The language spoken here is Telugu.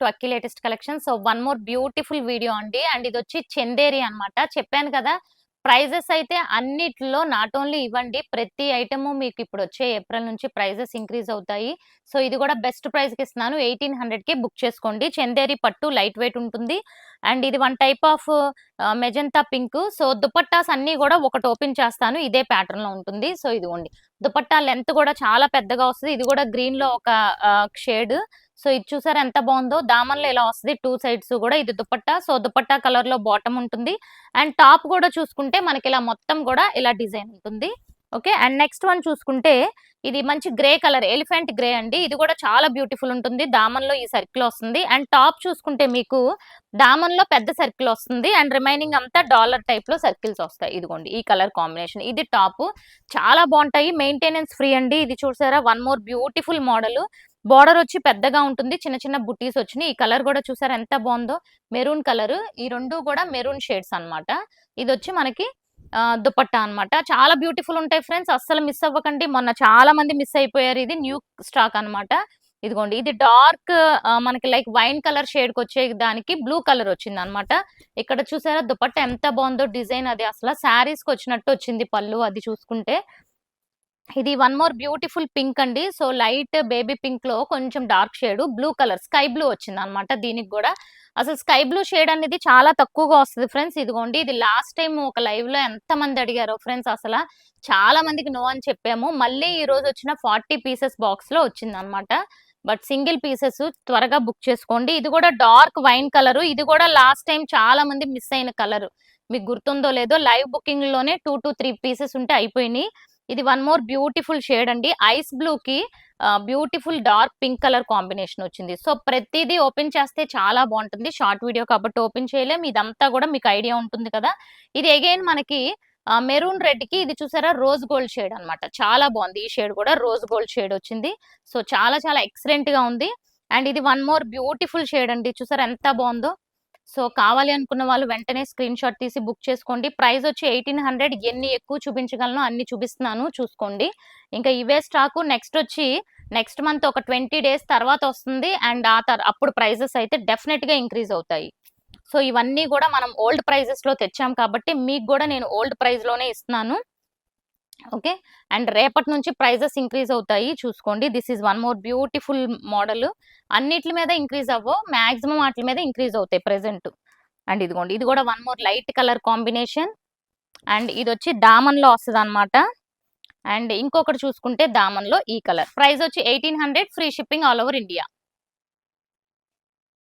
To Akki latest collection. So one more beautiful video అండి. అండ్ ఇది వచ్చి చందేరి అన్నమాట. చెప్పాను కదా, ప్రైజెస్ అయితే అన్నిట్లో నాట్ ఓన్లీ ఇవ్వండి, ప్రతి ఐటమ్ మీకు ఇప్పుడు వచ్చే ఏప్రిల్ నుంచి ప్రైజెస్ ఇంక్రీజ్ అవుతాయి. సో ఇది కూడా బెస్ట్ ప్రైస్ కి ఇస్తున్నాను. 1800కి బుక్ చేసుకోండి. చందేరి పట్టు లైట్ వెయిట్ ఉంటుంది. అండ్ ఇది one type of magenta pink. So dupattas అన్ని కూడా ఒకటి ఓపెన్ చేస్తాను, ఇదే ప్యాటర్న్ లో ఉంటుంది. సో ఇదిగోండి, దుపట్టా లెంత్ కూడా చాలా పెద్దగా వస్తుంది. ఇది కూడా గ్రీన్ లో ఒక షేడ్. సో ఇది చూసారా ఎంత బాగుందో, దామన్లో ఇలా వస్తుంది టూ సైడ్స్ కూడా. ఇది దుపట్టా. సో దుపట్టా కలర్ లో బాటమ్ ఉంటుంది. అండ్ టాప్ కూడా చూసుకుంటే మనకి ఇలా మొత్తం కూడా ఇలా డిజైన్ ఉంటుంది. ఓకే, అండ్ నెక్స్ట్ వన్ చూసుకుంటే ఇది మంచి గ్రే కలర్, ఎలిఫెంట్ గ్రే అండి. ఇది కూడా చాలా బ్యూటిఫుల్ ఉంటుంది. దామన్లో ఈ సర్కిల్ వస్తుంది. అండ్ టాప్ చూసుకుంటే మీకు దామన్లో పెద్ద సర్కిల్ వస్తుంది. అండ్ రిమైనింగ్ అంతా డాలర్ టైప్ లో సర్కిల్స్ వస్తాయి. ఇదిగోండి ఈ కలర్ కాంబినేషన్. ఇది టాప్, చాలా బాగుంటాయి, మెయింటెనెన్స్ ఫ్రీ అండి. ఇది చూసారా one more beautiful model. Border వచ్చి పెద్దగా ఉంటుంది, చిన్న చిన్న బుటీస్ వచ్చినాయి. ఈ కలర్ కూడా చూసారా ఎంత బాగుందో, మెరూన్ కలర్. ఈ రెండు కూడా మెరూన్ షేడ్స్ అన్నమాట. ఇది వచ్చి మనకి దుపట్టా అన్నమాట. చాలా బ్యూటిఫుల్ ఉంటాయి ఫ్రెండ్స్, అస్సలు మిస్ అవ్వకండి. మొన్న చాలా మంది మిస్ అయిపోయారు. ఇది న్యూ స్టాక్ అన్నమాట. ఇదిగోండి, ఇది డార్క్ మనకి లైక్ వైన్ కలర్ షేడ్ కి వచ్చే దానికి బ్లూ కలర్ వచ్చింది అనమాట. ఇక్కడ చూసారా దుపట్టా ఎంత బాగుందో డిజైన్. అది అసలు శారీస్ కి వచ్చినట్టు వచ్చింది పళ్ళు. అది చూసుకుంటే ఇది వన్ మోర్ బ్యూటిఫుల్ పింక్ అండి. సో లైట్ బేబీ పింక్ లో కొంచెం dark shade blue colour, sky blue వచ్చింది అనమాట. దీనికి కూడా అసలు స్కై బ్లూ షేడ్ అనేది చాలా తక్కువగా వస్తుంది ఫ్రెండ్స్. ఇదిగోండి, ఇది లాస్ట్ టైం ఒక లైవ్ లో ఎంత మంది అడిగారో ఫ్రెండ్స్, అసలు చాలా మందికి నో అని చెప్పాము. మళ్ళీ ఈ రోజు వచ్చిన 40 పీసెస్ బాక్స్ లో వచ్చింది అనమాట. బట్ సింగిల్ పీసెస్, త్వరగా బుక్ చేసుకోండి. ఇది కూడా డార్క్ వైన్ కలర్. ఇది కూడా లాస్ట్ టైం చాలా మంది మిస్ అయిన కలర్, మీకు గుర్తుందో లేదో, లైవ్ బుకింగ్ లోనే 2 to 3 పీసెస్ ఉంటే అయిపోయినాయి. ఇది వన్ మోర్ బ్యూటిఫుల్ షేడ్ అండి. ఐస్ బ్లూ కి beautiful dark pink colour combination వచ్చింది. సో ప్రతిదీ ఓపెన్ చేస్తే చాలా బాగుంటుంది. షార్ట్ వీడియో కాబట్టి ఓపెన్ చేయలేం. ఇదంతా కూడా మీకు ఐడియా ఉంటుంది కదా. ఇది అగైన్ మనకి మెరూన్ రెడ్ కి, ఇది చూసారా రోజ్ గోల్డ్ షేడ్ అన్నమాట. చాలా బాగుంది. ఈ షేడ్ కూడా రోజ్ గోల్డ్ షేడ్ వచ్చింది. సో చాలా చాలా ఎక్సలెంట్ గా ఉంది. అండ్ ఇది వన్ మోర్ బ్యూటిఫుల్ షేడ్ అండి. చూసారా ఎంత బాగుందో. సో కావాలి అనుకున్న వాళ్ళు వెంటనే స్క్రీన్ షాట్ తీసి బుక్ చేసుకోండి. ప్రైస్ వచ్చి 1800. ఎన్ని ఎక్కువ చూపించగలను అన్ని చూపిస్తున్నాను, చూసుకోండి. ఇంకా ఇవే స్టాకు. నెక్స్ట్ వచ్చి నెక్స్ట్ మంత్ ఒక 20 days తర్వాత వస్తుంది. అండ్ అప్పుడు ప్రైజెస్ అయితే డెఫినెట్ గా ఇంక్రీజ్ అవుతాయి. సో ఇవన్నీ కూడా మనం ఓల్డ్ ప్రైజెస్ లో తెచ్చాం కాబట్టి మీకు కూడా నేను ఓల్డ్ ప్రైస్ లోనే ఇస్తున్నాను. ఓకే, అండ్ రేపటి నుంచి ప్రైజెస్ ఇంక్రీజ్ అవుతాయి, చూసుకోండి. This is one more beautiful model. అన్నిటి మీద ఇంక్రీజ్ అవ్వవు, మాక్సిమం వాటి మీద ఇంక్రీజ్ అవుతాయి ప్రెసెంట్. అండ్ ఇదిగోండి, ఇది కూడా one more light colour combination. And ఇది వచ్చి దామన్ లో వస్తుంది అనమాట. అండ్ ఇంకొకటి చూసుకుంటే దామన్ లో ఈ కలర్. ప్రైస్ వచ్చి 1800, free shipping all over India.